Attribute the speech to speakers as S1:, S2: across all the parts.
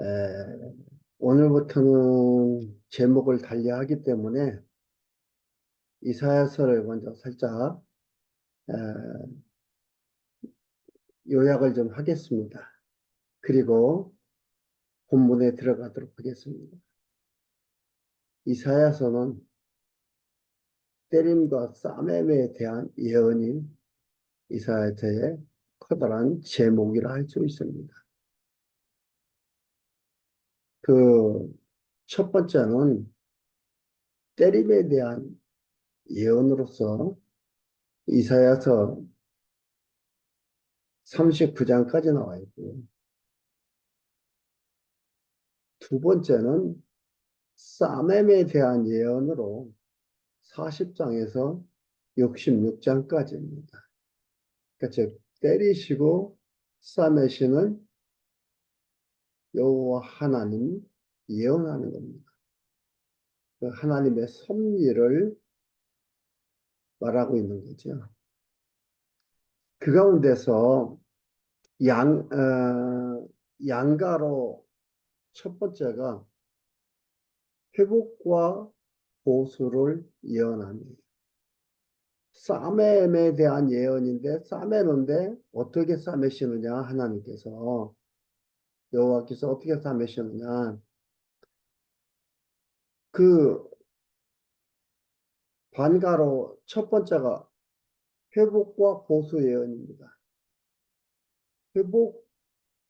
S1: 에, 오늘부터는 제목을 달리하기 때문에 이사야서를 먼저 살짝 에, 요약을 좀 하겠습니다. 그리고 본문에 들어가도록 하겠습니다. 이사야서는 때림과 싸매에 대한 예언인 이사야서의 커다란 제목이라 할 수 있습니다. 그 첫 번째는 때림에 대한 예언으로서 이사야서 39장까지 나와 있고요. 두 번째는 싸매에 대한 예언으로 40장에서 66장까지입니다. 그러니까 즉 때리시고 싸매시는 여호와 하나님 예언하는 겁니다. 그 하나님의 섭리를 말하고 있는 거죠. 그 가운데서 양가로 첫 번째가 회복과 보수를 예언합니다. 싸매에 대한 예언인데 싸매는데 어떻게 싸매시느냐 하나님께서 여호와께서 어떻게 싸매시느냐 그 반가로 첫 번째가 회복과 보수 예언입니다. 회복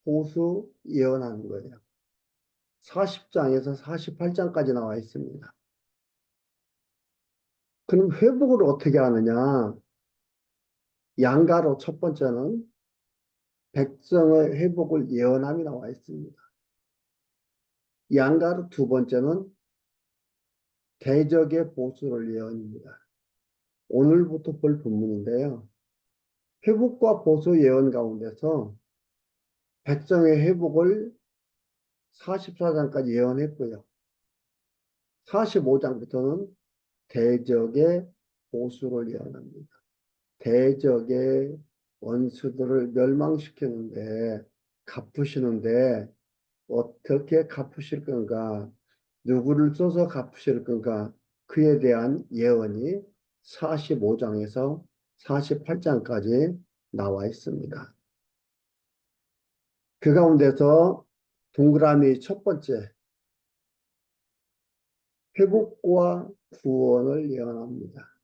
S1: 보수 예언하는 거예요. 40장에서 48장까지 나와 있습니다. 그럼 회복을 어떻게 하느냐 양가로 첫 번째는 백성의 회복을 예언함이 나와 있습니다. 양가로 두 번째는 대적의 보수를 예언입니다. 오늘부터 볼 본문인데요. 회복과 보수 예언 가운데서 백성의 회복을 44장까지 예언했고요. 45장부터는 대적의 보수를 예언합니다. 대적의 원수들을 멸망시키는데 갚으시는데 어떻게 갚으실 건가? 누구를 써서 갚으실 건가? 그에 대한 예언이 45장에서 48장까지 나와 있습니다. 그 가운데서 동그라미 첫 번째, 회복과 구원을 예언합니다.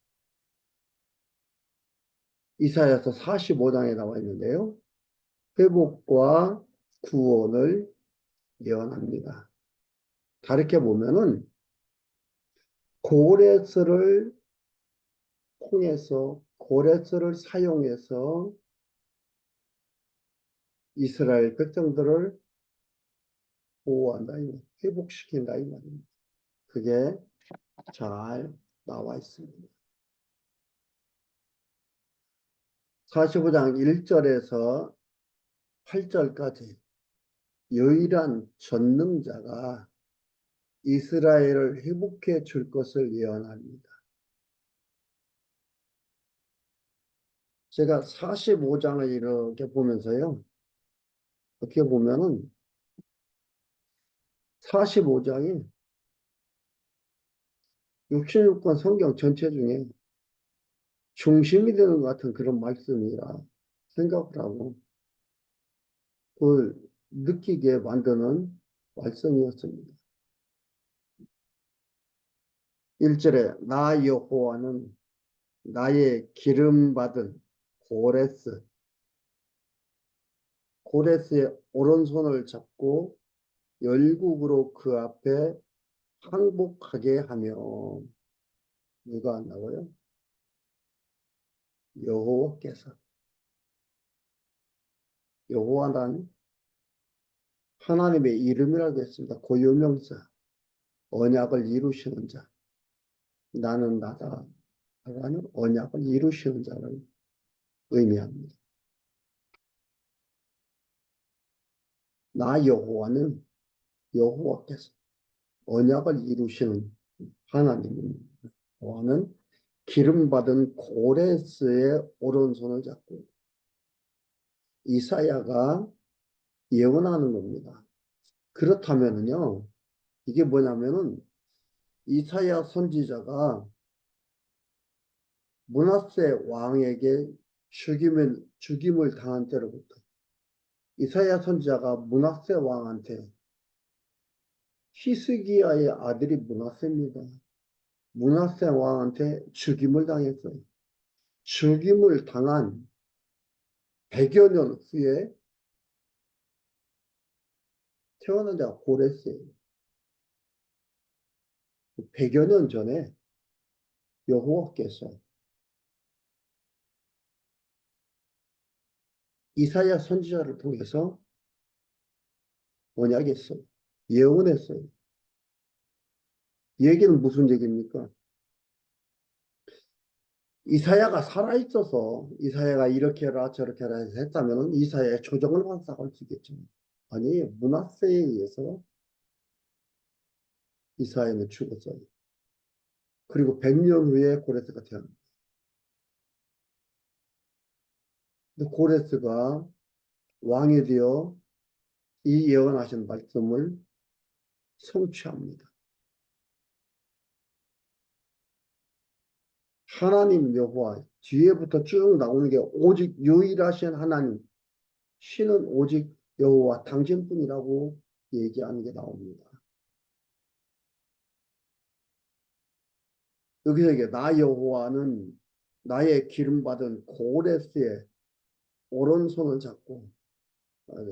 S1: 이사야서 45장에 나와 있는데요. 회복과 구원을 예언합니다. 다르게 보면은 고레스를 통해서 고레스를 사용해서 이스라엘 백성들을 보호한다, 회복시킨다 이 말입니다. 그게 잘 나와 있습니다. 45장 1절에서 8절까지 유일한 전능자가 이스라엘을 회복해 줄 것을 예언합니다. 제가 45장을 이렇게 보면서요. 어떻게 보면은 45장이 66권 성경 전체 중에 중심이 되는 것 같은 그런 말씀이라 생각을 하고 그걸 느끼게 만드는 말씀이었습니다. 1절에 나 여호와는 나의 기름 받은 고레스 고레스의 오른손을 잡고 열국으로 그 앞에 항복하게 하며 누가 한다고요? 여호와께서 여호와는 하나님의 이름이라고 했습니다. 고유명사 언약을 이루시는 자 나는 나다 라는 언약을 이루시는 자를 의미합니다. 나 여호와는 여호와께서 언약을 이루시는 하나님입니다. 여호와는 기름 받은 고레스의 오른손을 잡고 이사야가 예언하는 겁니다. 그렇다면은요, 이게 뭐냐면은 이사야 선지자가 므낫세 왕에게 죽임을 당한 때로부터 이사야 선지자가 므낫세 왕한테 히스기야의 아들이 므낫세입니다. 므낫세 왕한테 죽임을 당했어요. 죽임을 당한 100여 년 후에 태어난 자가 고레스예요. 100여 년 전에 여호와께서 이사야 선지자를 통해서 언약했어요. 예언했어요. 이 얘기는 무슨 얘기입니까? 이사야가 살아있어서 이사야가 이렇게 해라 저렇게 해라 해서 했다면 이사야의 조정을 받았다고 할 수 있겠죠. 아니, 므낫세에 의해서 이사야는 죽었어요. 그리고 100년 후에 고레스가 태어납니다. 근데 고레스가 왕이 되어 이 예언하신 말씀을 성취합니다. 하나님 여호와 뒤에부터 쭉 나오는 게 오직 유일하신 하나님, 신은 오직 여호와 당신뿐이라고 얘기하는 게 나옵니다. 여기서 이게 나 여호와는 나의 기름 받은 고레스의 오른손을 잡고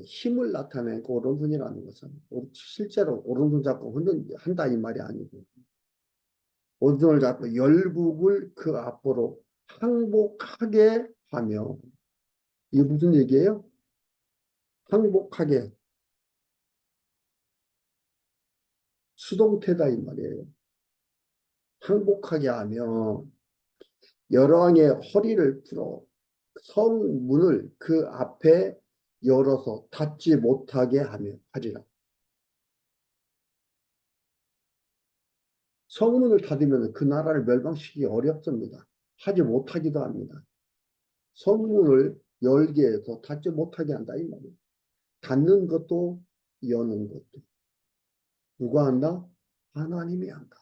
S1: 힘을 나타낸 그 오른손이라는 것은 실제로 오른손 잡고 한다 이 말이 아니고 오른손을 잡고 열국을 그 앞으로 항복하게 하며 이게 무슨 얘기예요? 항복하게 수동태다 이 말이에요. 항복하게 하며 열왕의 허리를 풀어 성문을 그 앞에 열어서 닫지 못하게 하며 하리라. 성문을 닫으면 그 나라를 멸망시키기 어렵습니다. 하지 못하기도 합니다. 성문을 열게 해서 닫지 못하게 한다 이 말이에요. 닫는 것도 여는 것도 누가 한다? 하나님이 한다.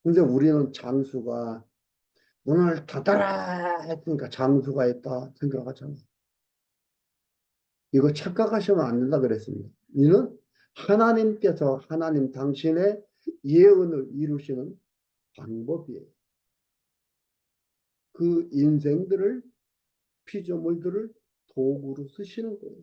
S1: 근데 우리는 장수가 문을 닫아라 했으니까 장수가 했다 생각하잖아. 이거 착각하시면 안 된다 그랬습니다. 이는 하나님께서 하나님 당신의 예언을 이루시는 방법이에요. 그 인생들을 피조물들을 도구로 쓰시는 거예요.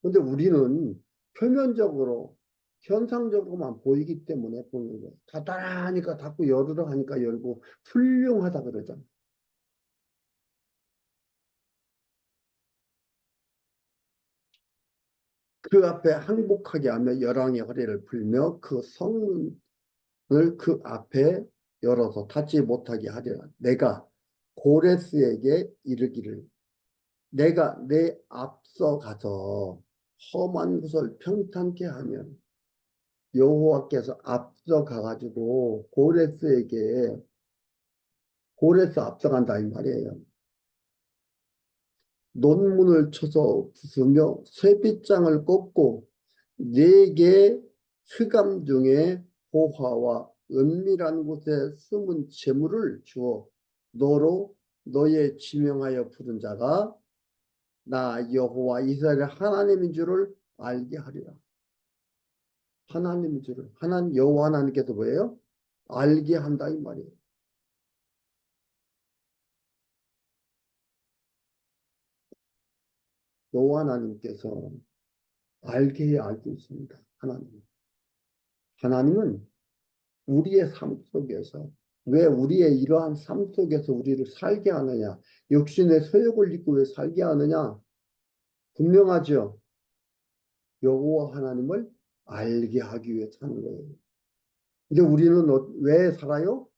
S1: 근데 우리는 표면적으로 현상적으로만 보이기 때문에 보는 거예요. 닫아라 하니까 닫고 열으라 하니까 열고 훌륭하다 그러잖아요. 그 앞에 항복하게 하며 열왕의 허리를 풀며 그 성문을 그 앞에 열어서 닫지 못하게 하리라. 내가 고레스에게 이르기를 내가 내 앞서 가서 험한 곳을 평탄케 하면 여호와께서 앞서 가가지고 고레스 앞서간다 이 말이에요. 논문을 쳐서 부수며 쇠빗장을 꺾고 네게 흑암 중에 호화와 은밀한 곳에 숨은 재물을 주어 너로 너의 지명하여 부른 자가 나 여호와 이스라엘의 하나님인 줄을 알게 하리라. 하나님인 줄을 하나님 여호와 하나님께서 뭐예요? 알게 한다 이 말이에요. 여호와 하나님께서 알게 해야 알 수 있습니다. 하나님은 우리의 삶 속에서 왜 우리의 이러한 삶 속에서 우리를 살게 하느냐? 육신의 소욕을 입고 왜 살게 하느냐? 분명하죠. 여호와 하나님을 알게 하기 위해 사는 거예요. 근데 우리는 왜 살아요?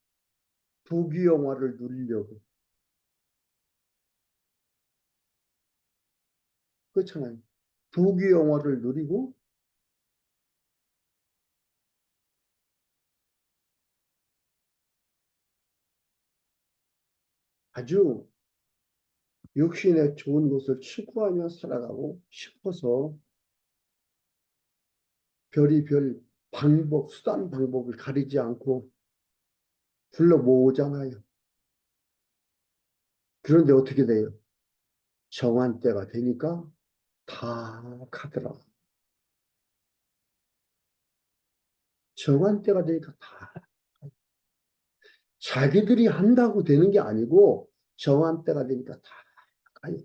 S1: 부귀영화를 누리려고. 그렇잖아요. 부귀영화를 누리고 아주 육신의 좋은 것을 추구하며 살아가고 싶어서 별의별 방법, 수단 방법을 가리지 않고 불러 모으잖아요. 그런데 어떻게 돼요? 정한 때가 되니까 다 가더라. 정한 때가 되니까 다 자기들이 한다고 되는 게 아니고 정한 때가 되니까 다 가요.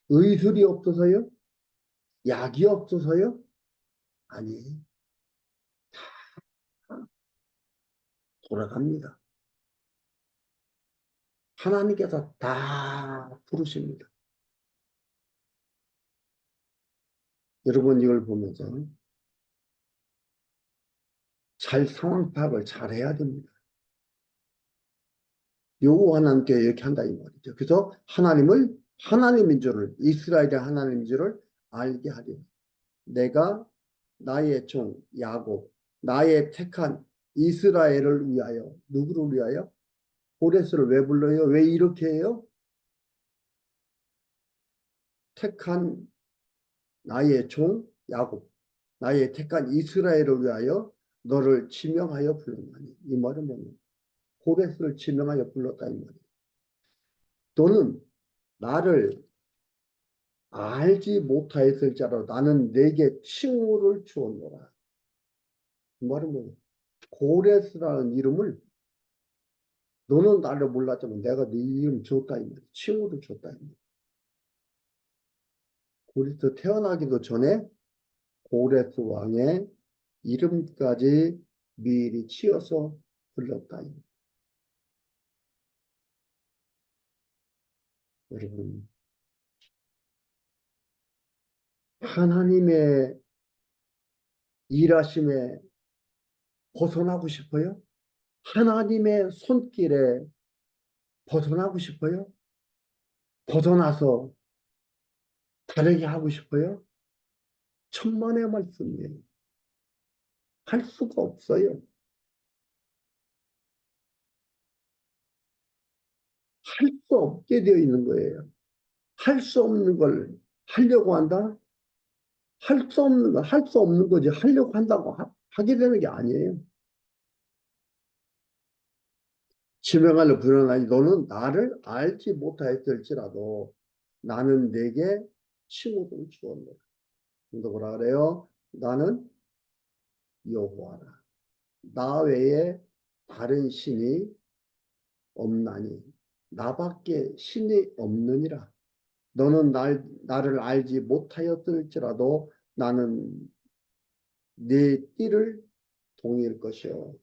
S1: 의술이 없어서요? 약이 없어서요? 아니, 돌아갑니다. 하나님께서 다 부르십니다. 여러분 이걸 보면서 잘 상황 파악을 잘 해야 됩니다. 요구 하나님께 이렇게 한다 이 말이죠. 그래서 하나님을 하나님인 줄을 이스라엘의 하나님인 줄을 알게 하리라. 내가 나의 종 야곱 나의 택한 이스라엘을 위하여 누구를 위하여? 고레스를 왜 불러요? 왜 이렇게 해요? 택한 나의 종 야곱 나의 택한 이스라엘을 위하여 너를 지명하여 불렀나니 이 말은 뭐냐? 고레스를 지명하여 불렀다 이 말이에요. 너는 나를 알지 못하였을지라도 나는 내게 칭호를 주었노라. 그 말은 뭐냐? 고레스라는 이름을 너는 나를 몰랐지만 내가 네 이름 줬다 이 말이야. 칭호를 줬다 이 말이야. 고레스 태어나기도 전에 고레스 왕의 이름까지 미리 치어서 불렀다 이 말이야. 여러분 하나님의 일하심에 벗어나고 싶어요? 하나님의 손길에 벗어나고 싶어요? 벗어나서 다르게 하고 싶어요? 천만의 말씀이에요. 할 수가 없어요. 할 수 없게 되어 있는 거예요. 할 수 없는 걸 하려고 한다? 할 수 없는 걸 할 수 없는 거지 하려고 한다고 하게 되는 게 아니에요. 지명하려 부르나니 너는 나를 알지 못하였을지라도 나는 내게 칭호를 주었노라. 또 뭐라 그래요? 나는 여호와라. 나 외에 다른 신이 없나니 나밖에 신이 없느니라. 너는 나를 알지 못하였을지라도 나는 네 띠를 동일 것이요.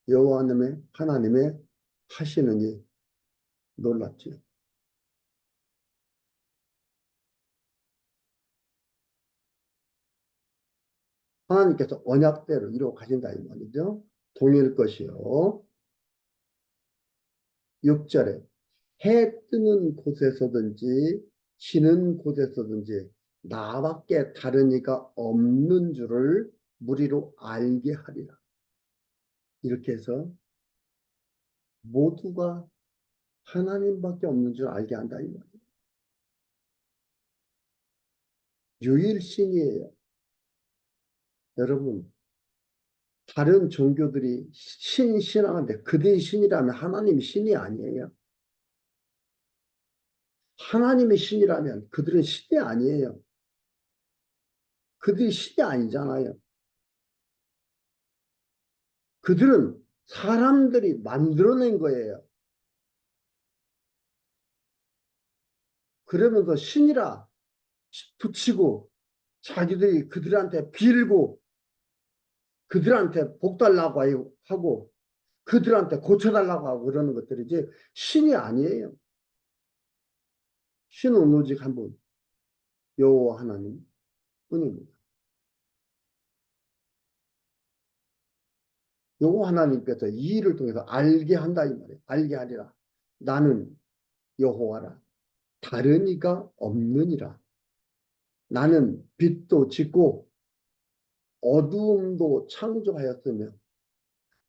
S1: 여호와 하나님의 하시느니 놀랍지요. 하나님께서 언약대로 이루어 가신다 이 말이죠. 동일 것이요. 6절에 해 뜨는 곳에서든지 지는 곳에서든지 나밖에 다른 이가 없는 줄을 무리로 알게 하리라. 이렇게 해서 모두가 하나님밖에 없는 줄 알게 한다 이 말이에요. 유일신이에요. 여러분 다른 종교들이 신하는데 그들이 신이라면 하나님이 신이 아니에요. 하나님이 신이라면 그들은 신이 아니에요. 그들이 신이 아니잖아요. 그들은 사람들이 만들어낸 거예요. 그러면서 신이라 붙이고 자기들이 그들한테 빌고 그들한테 복 달라고 하고 그들한테 고쳐달라고 하고 그러는 것들이지 신이 아니에요. 신은 오직 한 분, 여호와 하나님 뿐입니다. 여호와 하나님께서 이 일을 통해서 알게 한다 이 말이에요. 알게 하리라. 나는 여호와라. 다른 이가 없느니라. 나는 빛도 짓고 어두움도 창조하였으며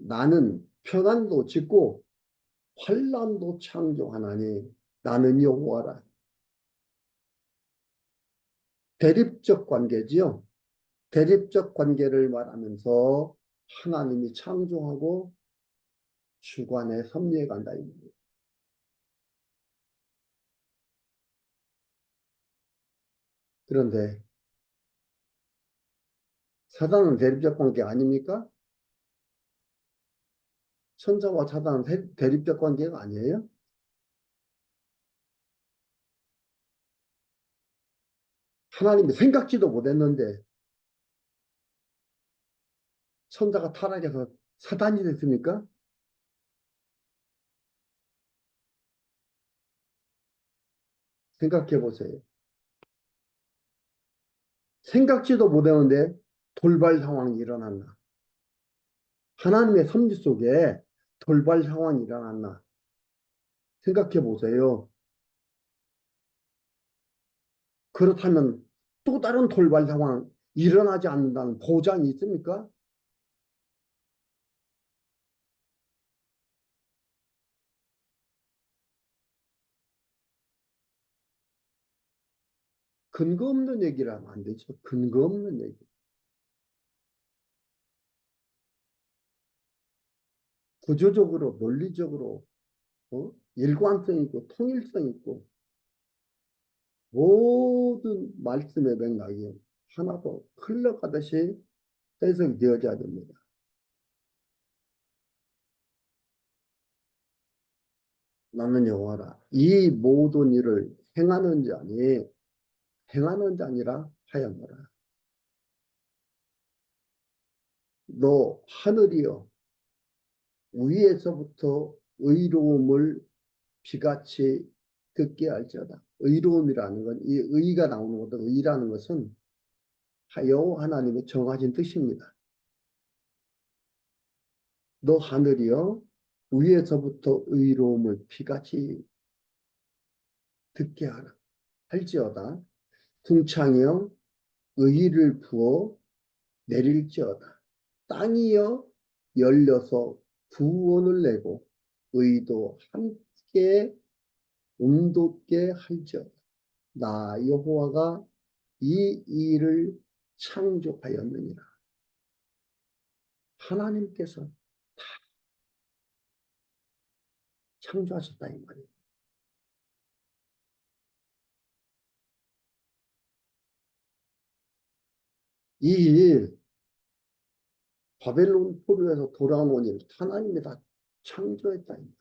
S1: 나는 평안도 짓고 환란도 창조하나니 나는 여호와라. 대립적 관계지요. 대립적 관계를 말하면서 하나님이 창조하고 주관에 섭리해 간다. 그런데 사단은 대립적 관계 아닙니까? 천사와 사단은 대립적 관계가 아니에요? 하나님이 생각지도 못했는데 천사가 타락해서 사단이 됐습니까? 생각해 보세요. 생각지도 못했는데 돌발 상황이 일어났나? 하나님의 섭리 속에 돌발 상황이 일어났나? 생각해 보세요. 그렇다면 또 다른 돌발 상황 일어나지 않는다는 보장이 있습니까? 근거 없는 얘기를 하면 안 되죠. 근거 없는 얘기. 구조적으로, 논리적으로, 일관성 있고, 통일성 있고, 모든 말씀의 맥락이 하나도 흘러가듯이 해석이 되어져야 됩니다. 나는 여호와라. 이 모든 일을 행하는 자니라 하였노라. 너 하늘이여 위에서부터 의로움을 비같이 듣게 할지어다. 의로움이라는 건 이 의가 나오는 것도 의라는 것은 여호와 하나님의 정하신 뜻입니다. 너 하늘이여 위에서부터 의로움을 비같이 듣게 하라. 할지어다. 궁창이여 의를 부어 내릴지어다. 땅이여 열려서 구원을 내고 의도 함께 응돋게 할지어다. 나 여호와가 이 일을 창조하였느니라. 하나님께서 창조하셨다 이 말이에요. 이 바벨론 포로에서 돌아온 일 하나님이 다 창조했다 이 말이에요.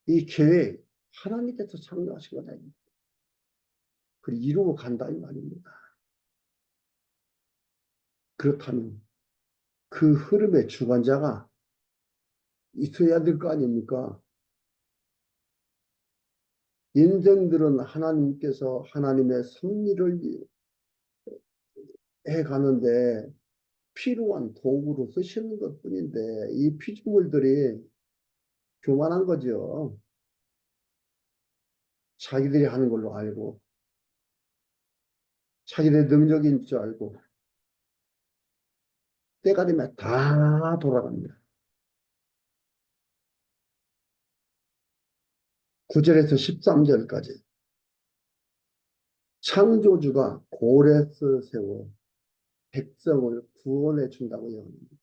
S1: 이 계획 하나님께서 창조하신 거다 이 말이에요. 그리고 이루어 간다 이 말입니다. 그렇다면 그 흐름의 주관자가 있어야 될 거 아닙니까? 인생들은 하나님께서 하나님의 섭리를 해 가는데 필요한 도구로 쓰시는 것 뿐인데 이 피조물들이 교만한 거죠. 자기들이 하는 걸로 알고 자기들의 능력인 줄 알고 때가 되면 다 돌아갑니다. 9절에서 13절까지 창조주가 고레스 세워 백성을 구원해 준다고 얘기합니다.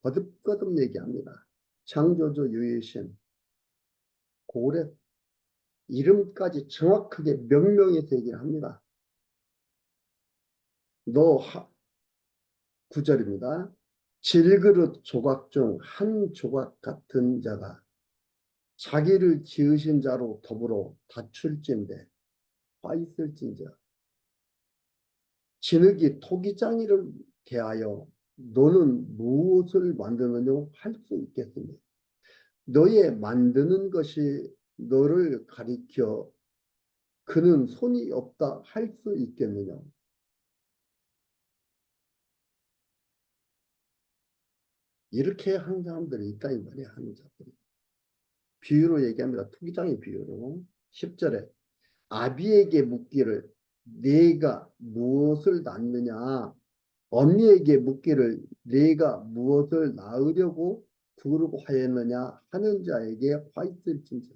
S1: 거듭거듭 얘기합니다. 창조주 유이신 고레 이름까지 정확하게 명명해서 얘기를 합니다. 너 9절입니다. 질그릇 조각 중 한 조각 같은 자가 자기를 지으신 자로 더불어 다출진대 화 있을진저 진흙이 토기장이를 대하여 너는 무엇을 만드느냐 할 수 있겠으며 너의 만드는 것이 너를 가리켜 그는 손이 없다 할 수 있겠느냐. 이렇게 하는 사람들이 있다 이 말이야. 하는 자들이. 비유로 얘기합니다. 투기장의 비유로. 10절에 아비에게 묻기를 네가 무엇을 낳느냐 언니에게 묻기를 네가 무엇을 낳으려고 그러고 하였느냐 하는 자에게 화 있을진저.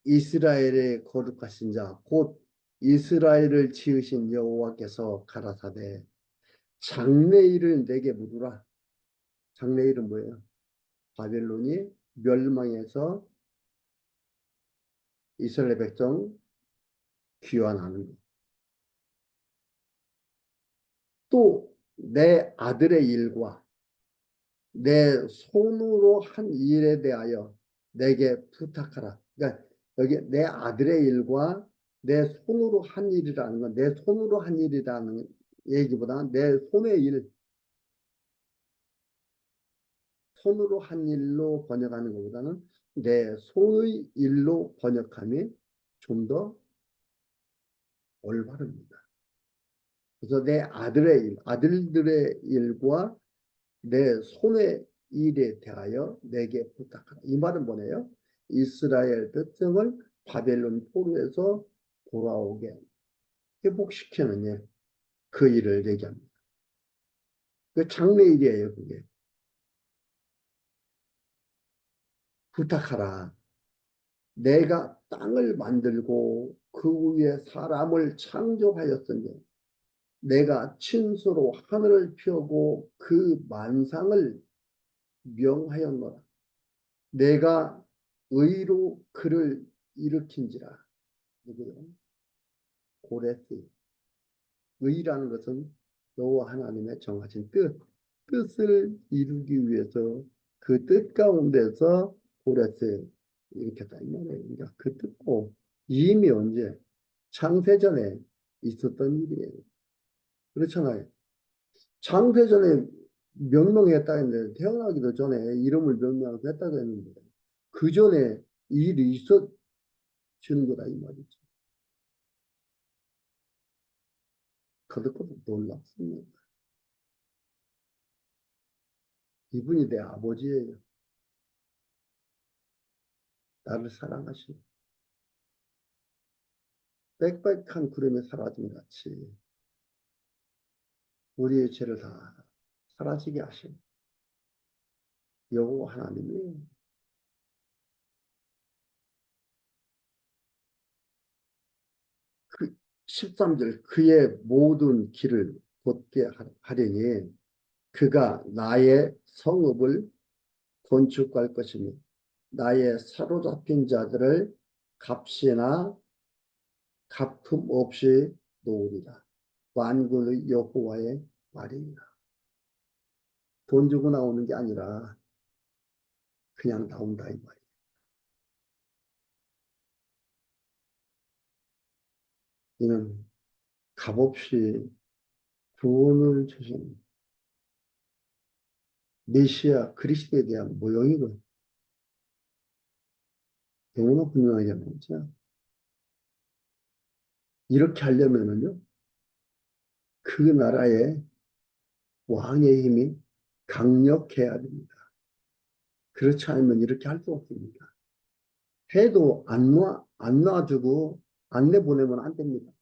S1: 이스라엘의 거룩하신 자 곧 이스라엘을 지으신 여호와께서 가라사대 장래일을 내게 물으라. 장래일은 뭐예요? 바벨론이 멸망해서 이스라엘 백성 귀환하는 것. 또 내 아들의 일과 내 손으로 한 일에 대하여 내게 부탁하라. 그러니까 여기 내 아들의 일과 내 손으로 한 일이라는 건 내 손으로 한 일이라는 얘기보다 내 손의 일, 손으로 한 일로 번역하는 것보다는 내 손의 일로 번역함이 좀 더 올바릅니다. 그래서 내 아들의 일, 아들들의 일과 내 손의 일에 대하여 내게 부탁하라. 이 말은 뭐네요? 이스라엘 백성을 바벨론 포로에서 돌아오게 회복시키는 일, 그 일을 얘기합니다. 그 장래일이에요, 그게. 부탁하라. 내가 땅을 만들고 그 위에 사람을 창조하였으니 내가 친수로 하늘을 펴고 그 만상을 명하였노라. 내가 의로 그를 일으킨지라. 누구요? 고레스. 의라는 것은 여호와 하나님의 정하신 뜻을 이루기 위해서 그 뜻 가운데서 고레스 일으켰다 이 말이에요. 그러니까 그 뜻도 이미 언제 창세전에 있었던 일이에요. 그렇잖아요. 창세전에 명명했다 했는데 태어나기도 전에 이름을 명명했다고 했는데 그 전에 이 일이 있어지는 거다 이 말이죠. 그것도 놀랍습니다. 이분이 내 아버지예요. 나를 사랑하시고 빽빽한 구름에 사라짐 같이 우리의 죄를 다 사라지게 하신 여호와 하나님이 그 13절 그의 모든 길을 곧게 하려니 그가 나의 성읍을 건축할 것이며 나의 사로잡힌 자들을 값이나 갚음 없이 놓으리라. 만군의 여호와의 말이니라. 돈 주고 나오는 게 아니라 그냥 나온다 이 말이에요. 이는 값없이 구원을 주신 메시아 그리스도에 대한 모형이고 너무나 분명하게 말이죠. 이렇게 하려면은요, 그 나라의 왕의 힘이 강력해야 됩니다. 그렇지 않으면 이렇게 할 수 없습니다. 해도 안 놔주고 안 내보내면 안 됩니다.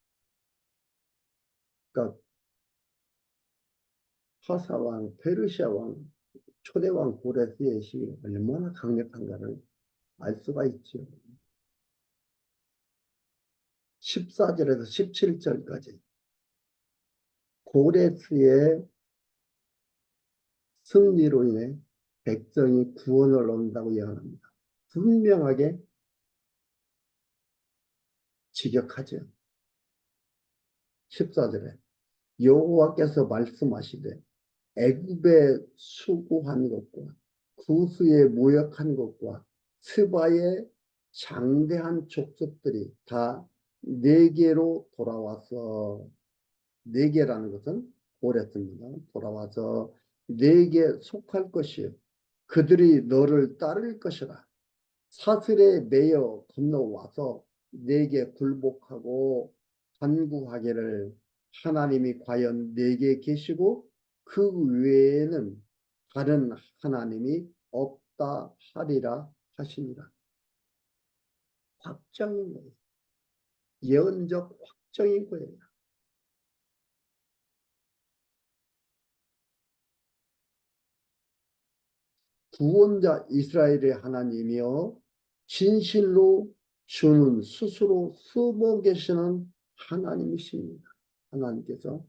S1: 그러니까 파사왕, 페르시아왕, 초대왕 고레스의 힘이 얼마나 강력한가를 알 수가 있죠. 14절에서 17절까지 고레스의 승리로 인해 백성이 구원을 얻는다고 예언합니다. 분명하게 직역하죠. 14절에 여호와께서 말씀하시되 애굽에 수고한 것과 구스에 무역한 것과 스바의 장대한 족속들이 다 네게로 돌아와서 네게라는 것은 오랬습니다. 돌아와서 네게 속할 것이요 그들이 너를 따를 것이라. 사슬에 매여 건너와서 내게 굴복하고 간구하기를 하나님이 과연 내게 계시고 그 외에는 다른 하나님이 없다 하리라 하시니라. 확정인 거예요. 예언적 확정인 거예요. 구원자 이스라엘의 하나님이여 진실로 주는 스스로 숨어 계시는 하나님이십니다. 하나님께서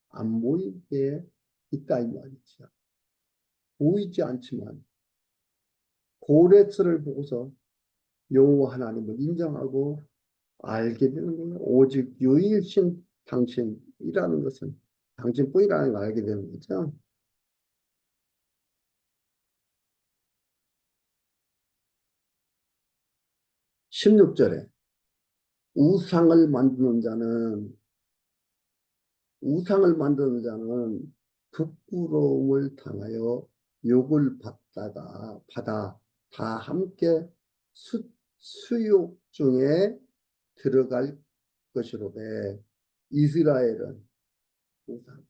S1: 안 보이게 있다 이 말이죠. 보이지 않지만 고레스를 보고서 여호와 하나님을 인정하고 알게 되는 거예요. 오직 유일신 당신이라는 것은 당신뿐이라는 걸 알게 되는 거죠. 16절에 우상을 만드는 자는 우상을 만드는 자는 부끄러움을 당하여 욕을 받아 다 함께 수욕 중에 들어갈 것이로되 이스라엘은 우상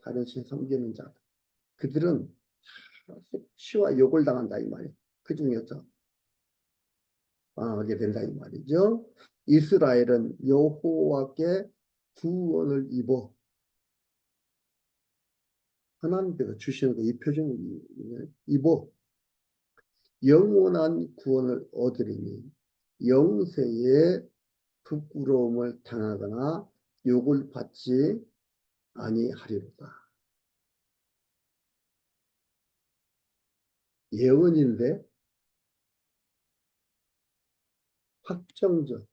S1: 다른 신 섬기는 자들 그들은 수치와 욕을 당한다 이 말이에요. 그 중에서 망하게 된다 이 말이죠. 이스라엘은 여호와께 구원을 입어 하나님께서 주시는 이 표정을 입어 영원한 구원을 얻으리니 영세에 부끄러움을 당하거나 욕을 받지 아니하리로다. 예언인데 확정적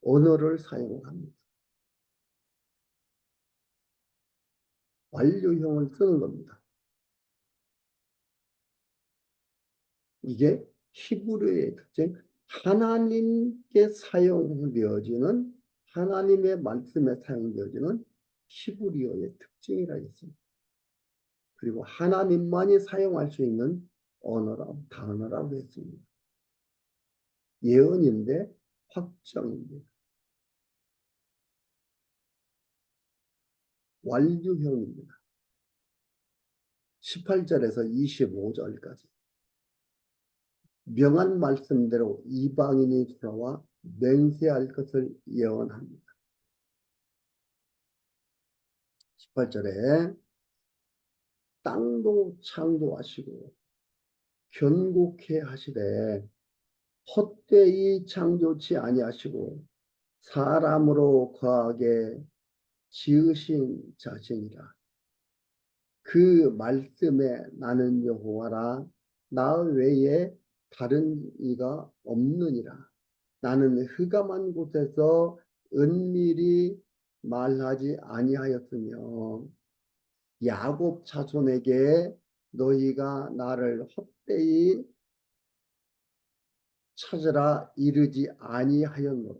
S1: 언어를 사용합니다. 완료형을 쓰는 겁니다. 이게 히브리어의 특징, 하나님께 사용되어지는 하나님의 말씀에 사용되어지는 히브리어의 특징이라 했습니다. 그리고 하나님만이 사용할 수 있는 언어라고 단어라고 했습니다. 예언인데 확정입니다. 완료형입니다. 18절에서 25절까지 명한 말씀대로 이방인이 돌아와 맹세할 것을 예언합니다. 18절에 땅도 창조하시고 견고케 하시되 헛되이 창조치 아니하시고 사람으로 거하게 지으신 자신이라. 그 말씀에 나는 여호와라 나 외에 다른 이가 없느니라. 나는 흑암한 곳에서 은밀히 말하지 아니하였으며 야곱 자손에게 너희가 나를 헛되이 찾으라 이르지 아니하였노라.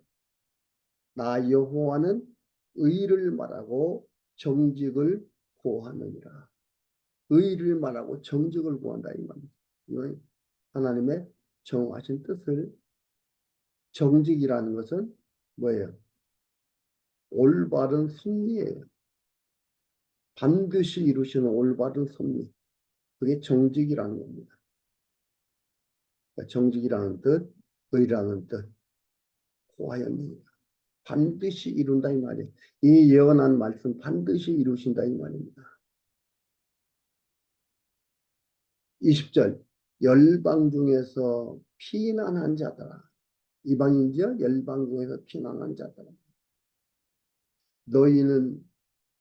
S1: 나 여호와는 의를 말하고 정직을 고하느니라. 의를 말하고 정직을 구한다 이 말입니다. 하나님의 정하신 뜻을 정직이라는 것은 뭐예요? 올바른 섭리예요. 반드시 이루시는 올바른 섭리. 그게 정직이라는 겁니다. 그러니까 정직이라는 뜻, 의라는 뜻, 고하였느니라. 반드시 이룬다 이 말이에요. 이 예언한 말씀 반드시 이루신다 이 말입니다. 20절 열방 중에서 피난한 자들아 이방인지요 열방 중에서 피난한 자들아 너희는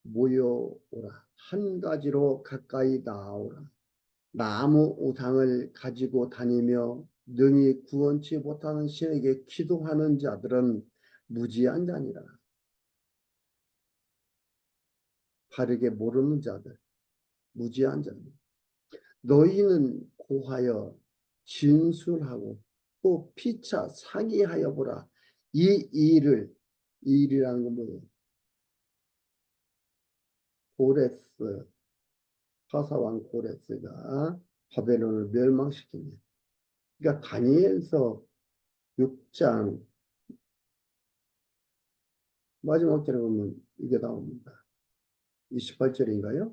S1: 모여오라 한 가지로 가까이 나아오라 나무 우상을 가지고 다니며 능히 구원치 못하는 신에게 기도하는 자들은 무지한 자니라. 바르게 모르는 자들 무지한 자들 너희는 고하여 진술하고 또 피차 상의하여 보라. 이 일이라는 건 뭐예요? 고레스 파사왕 고레스가 바벨론을 멸망시킵니다. 그러니까 다니엘서 6장 마지막 절에 보면 이게 나옵니다. 28절인가요?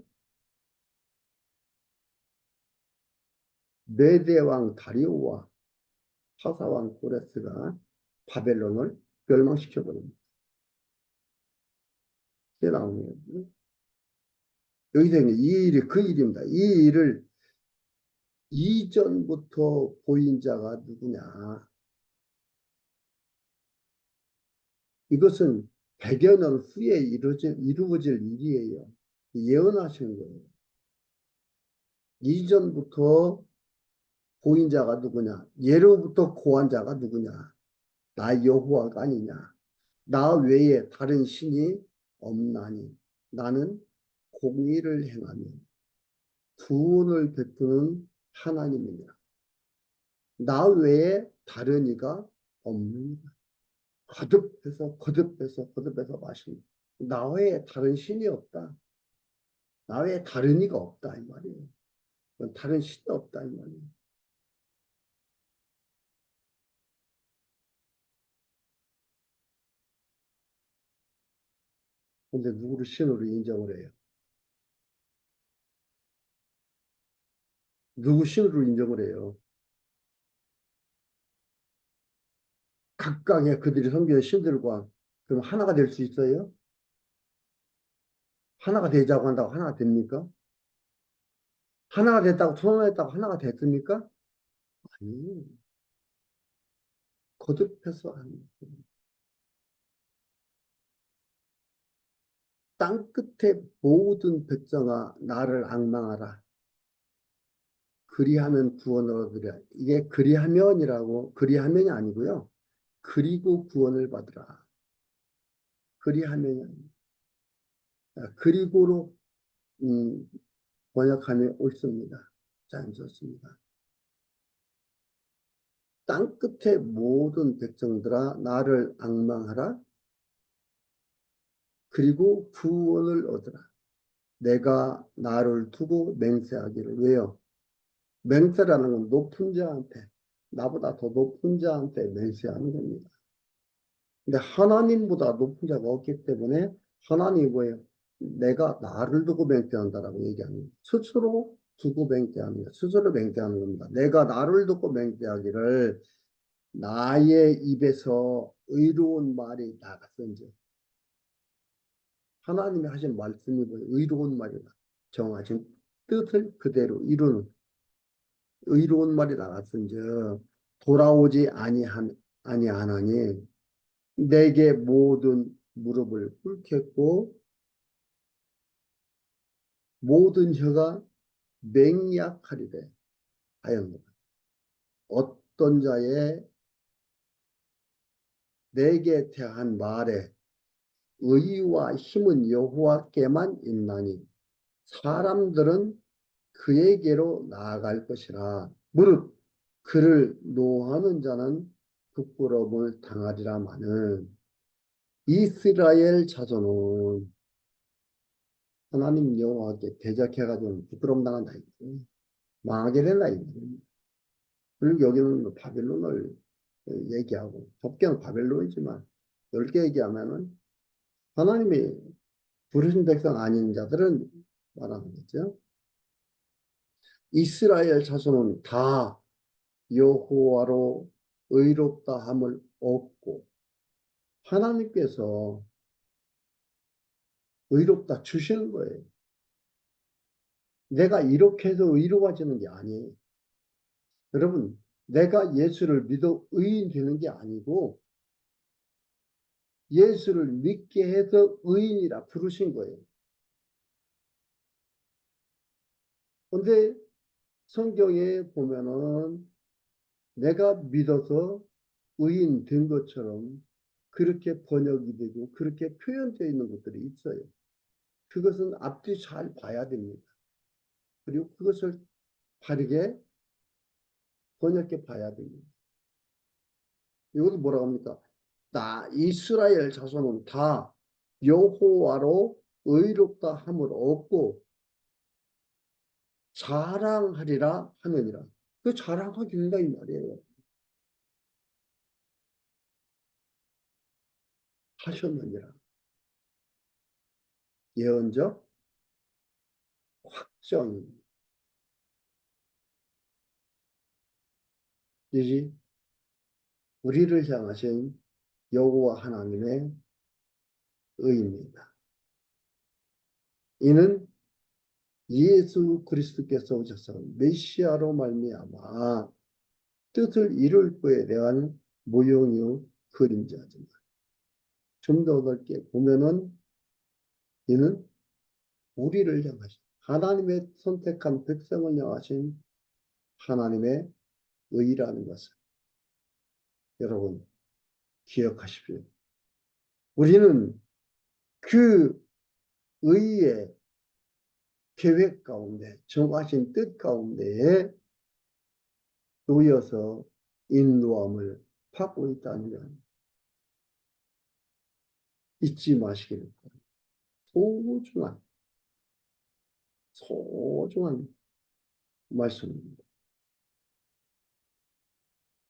S1: 메대왕 다리오와 파사왕 고레스가 바벨론을 멸망시켜버립니다. 이게 나오는 거예요. 여기서 이 일이 그 일입니다. 이 일을 이전부터 보인 자가 누구냐. 이것은 100여 년 후에 이루어질 일이에요. 예언하시는 거예요. 이전부터 보인 자가 누구냐? 예로부터 고한 자가 누구냐? 나 여호와가 아니냐? 나 외에 다른 신이 없나니 나는 공의를 행하며 구원을 베푸는 하나님이니라. 나 외에 다른 이가 없느니라. 거듭해서 마십니다. 나 외에 다른 신이 없다. 나 외에 다른 이가 없다 이 말이에요. 다른 신이 없다 이 말이에요. 근데 누구를 신으로 인정을 해요? 누구 신으로 인정을 해요? 각각의 그들이 섬기는 신들과 그럼 하나가 될 수 있어요? 하나가 되자고 한다고 하나가 됩니까? 하나가 됐다고 선언했다고 하나가 됐습니까? 아니, 거듭해서 하는 거예요. 땅 끝에 모든 백성아 나를 앙망하라. 그리하면 구원을 얻으랴. 이게 그리하면이라고 그리하면이 아니고요. 그리고 구원을 받으라. 그리하면이 아니에요. 그리고로 음, 번역하면 옳습니다. 잘 좋습니다. 땅 끝의 모든 백성들아 나를 앙망하라. 그리고 구원을 얻으라. 내가 나를 두고 맹세하기를. 왜요? 맹세라는 건 높은 자한테, 나보다 더 높은 자한테 맹세하는 겁니다. 근데 하나님보다 높은 자가 없기 때문에 하나님이 뭐예요? 내가 나를 두고 맹세한다라고 얘기하는 거예요. 스스로 두고 맹세하는 거예요. 스스로 맹세하는 겁니다. 내가 나를 두고 맹세하기를 나의 입에서 의로운 말이 나갔은지. 하나님이 하신 말씀이 뭐예요? 의로운 말이다. 정하신 뜻을 그대로 이루는 의로운 말이 나갔은즉 돌아오지 아니하나니 내게 모든 무릎을 꿇겠고 모든 혀가 맹약하리래 하였노라. 어떤 자의 내게 대한 말에 의와 힘은 여호와께만 있나니 사람들은 그에게로 나아갈 것이라. 무릇 그를 노하는 자는 부끄러움을 당하리라마는 이스라엘 자손은 하나님 여호와께 대적해가지고 부끄러움 당한다. 망하게 된다. 그리고 여기는 바벨론을 얘기하고 좁게는 바벨론이지만 넓게 얘기하면은 하나님이 부르신 백성 아닌 자들은 말하는 거죠. 이스라엘 자손은 다 여호와로 의롭다 함을 얻고 하나님께서 의롭다 주시는 거예요. 내가 이렇게 해서 의로워지는 게 아니에요. 여러분, 내가 예수를 믿어 의인 되는 게 아니고 예수를 믿게 해서 의인이라 부르신 거예요. 근데 성경에 보면은 내가 믿어서 의인 된 것처럼 그렇게 번역이 되고 그렇게 표현되어 있는 것들이 있어요. 그것은 앞뒤 잘 봐야 됩니다. 그리고 그것을 바르게 번역해 봐야 됩니다. 이것도 뭐라고 합니까? 이스라엘 자손은 다 여호와로 의롭다 함을 얻고 자랑하리라 하느니라. 그 자랑하게 된다 이 말이에요. 하셨느니라. 예언적 확정. 이지 우리를 향하신 여호와 하나님의 의입니다. 이는 예수 그리스도께서 오셔서 메시아로 말미암아 뜻을 이룰 것에 대한 모형이요 그림자지만 좀 더 넓게 보면은 이는 우리를 향하신 하나님의 선택한 백성을 향하신 하나님의 의라는 것을 여러분 기억하십시오. 우리는 그 의의 계획 가운데 정하신 뜻 가운데에 놓여서 인도함을 받고 있다는 것 잊지 마시기를 바랍니다. 소중한 말씀입니다.